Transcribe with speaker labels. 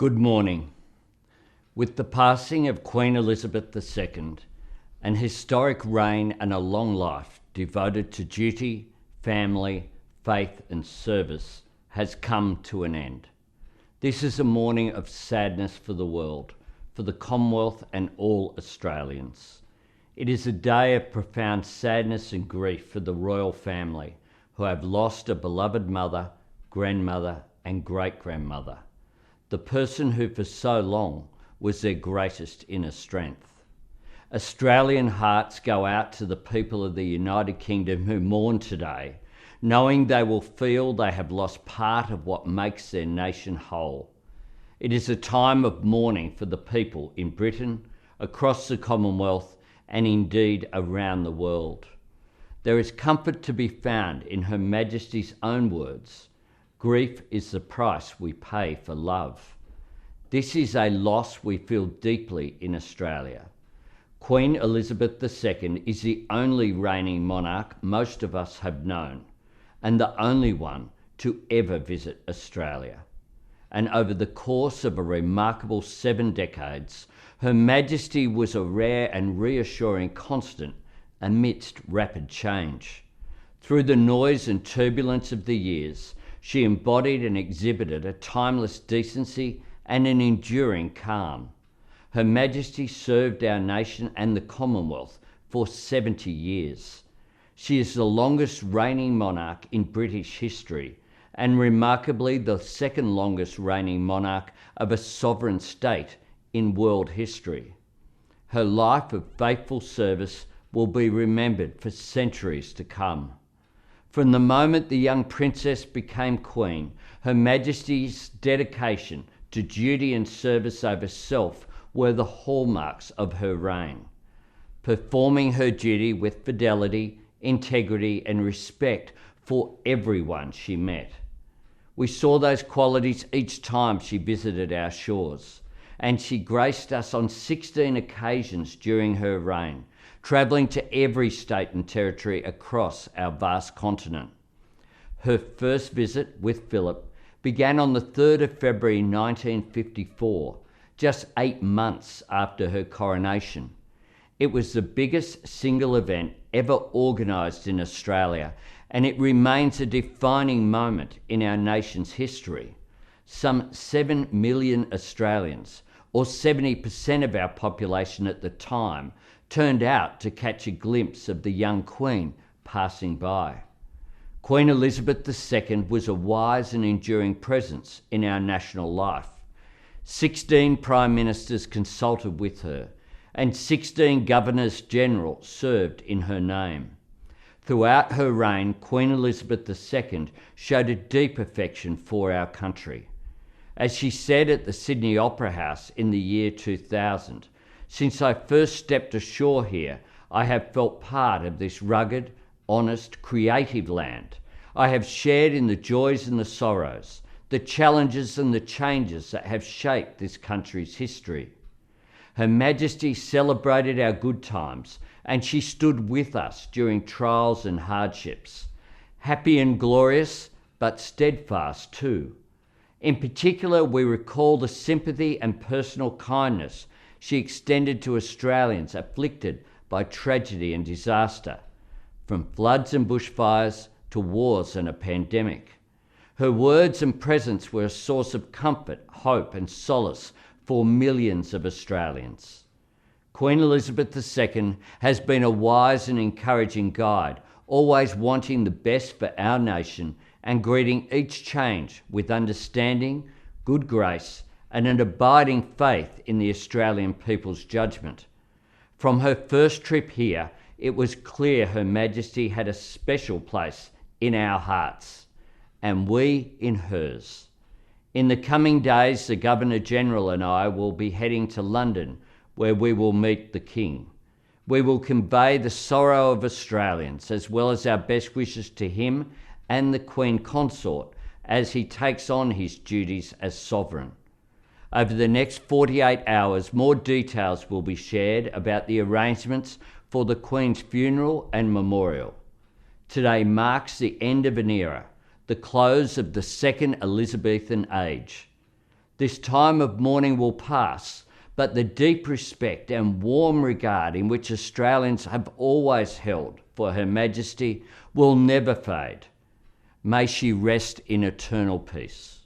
Speaker 1: Good morning. With the passing of Queen Elizabeth II, an historic reign and a long life devoted to duty, family, faith and service has come to an end. This is a morning of sadness for the world, for the Commonwealth and all Australians. It is a day of profound sadness and grief for the royal family who have lost a beloved mother, grandmother and great-grandmother, the person who for so long was their greatest inner strength. Australian hearts go out to the people of the United Kingdom who mourn today, knowing they will feel they have lost part of what makes their nation whole. It is a time of mourning for the people in Britain, across the Commonwealth, and indeed around the world. There is comfort to be found in Her Majesty's own words. Grief is the price we pay for love. This is a loss we feel deeply in Australia. Queen Elizabeth II is the only reigning monarch most of us have known, and the only one to ever visit Australia. And over the course of a remarkable 7 decades, Her Majesty was a rare and reassuring constant amidst rapid change. Through the noise and turbulence of the years, she embodied and exhibited a timeless decency and an enduring calm. Her Majesty served our nation and the Commonwealth for 70 years. She is the longest reigning monarch in British history, and remarkably the second longest reigning monarch of a sovereign state in world history. Her life of faithful service will be remembered for centuries to come. From the moment the young princess became queen, Her Majesty's dedication to duty and service over self were the hallmarks of her reign. Performing her duty with fidelity, integrity and respect for everyone she met. We saw those qualities each time she visited our shores, and she graced us on 16 occasions during her reign, travelling to every state and territory across our vast continent. Her first visit with Philip began on the 3rd of February 1954, just 8 months after her coronation. It was the biggest single event ever organised in Australia, and it remains a defining moment in our nation's history. Some 7 million Australians, or 70% of our population at the time, turned out to catch a glimpse of the young Queen passing by. Queen Elizabeth II was a wise and enduring presence in our national life. 16 Prime Ministers consulted with her, and 16 Governors-General served in her name. Throughout her reign, Queen Elizabeth II showed a deep affection for our country. As she said at the Sydney Opera House in the year 2000, "Since I first stepped ashore here, I have felt part of this rugged, honest, creative land. I have shared in the joys and the sorrows, the challenges and the changes that have shaped this country's history." Her Majesty celebrated our good times, and she stood with us during trials and hardships. Happy and glorious, but steadfast too. In particular, we recall the sympathy and personal kindness she extended to Australians afflicted by tragedy and disaster, from floods and bushfires to wars and a pandemic. Her words and presence were a source of comfort, hope and solace for millions of Australians. Queen Elizabeth II has been a wise and encouraging guide, always wanting the best for our nation and greeting each change with understanding, good grace and an abiding faith in the Australian people's judgment. From her first trip here, it was clear Her Majesty had a special place in our hearts, and we in hers. In the coming days, the Governor-General and I will be heading to London, where we will meet the King. We will convey the sorrow of Australians, as well as our best wishes to him and the Queen Consort as he takes on his duties as sovereign. Over the next 48 hours, more details will be shared about the arrangements for the Queen's funeral and memorial. Today marks the end of an era, the close of the Second Elizabethan age. This time of mourning will pass, but the deep respect and warm regard in which Australians have always held for Her Majesty will never fade. May she rest in eternal peace.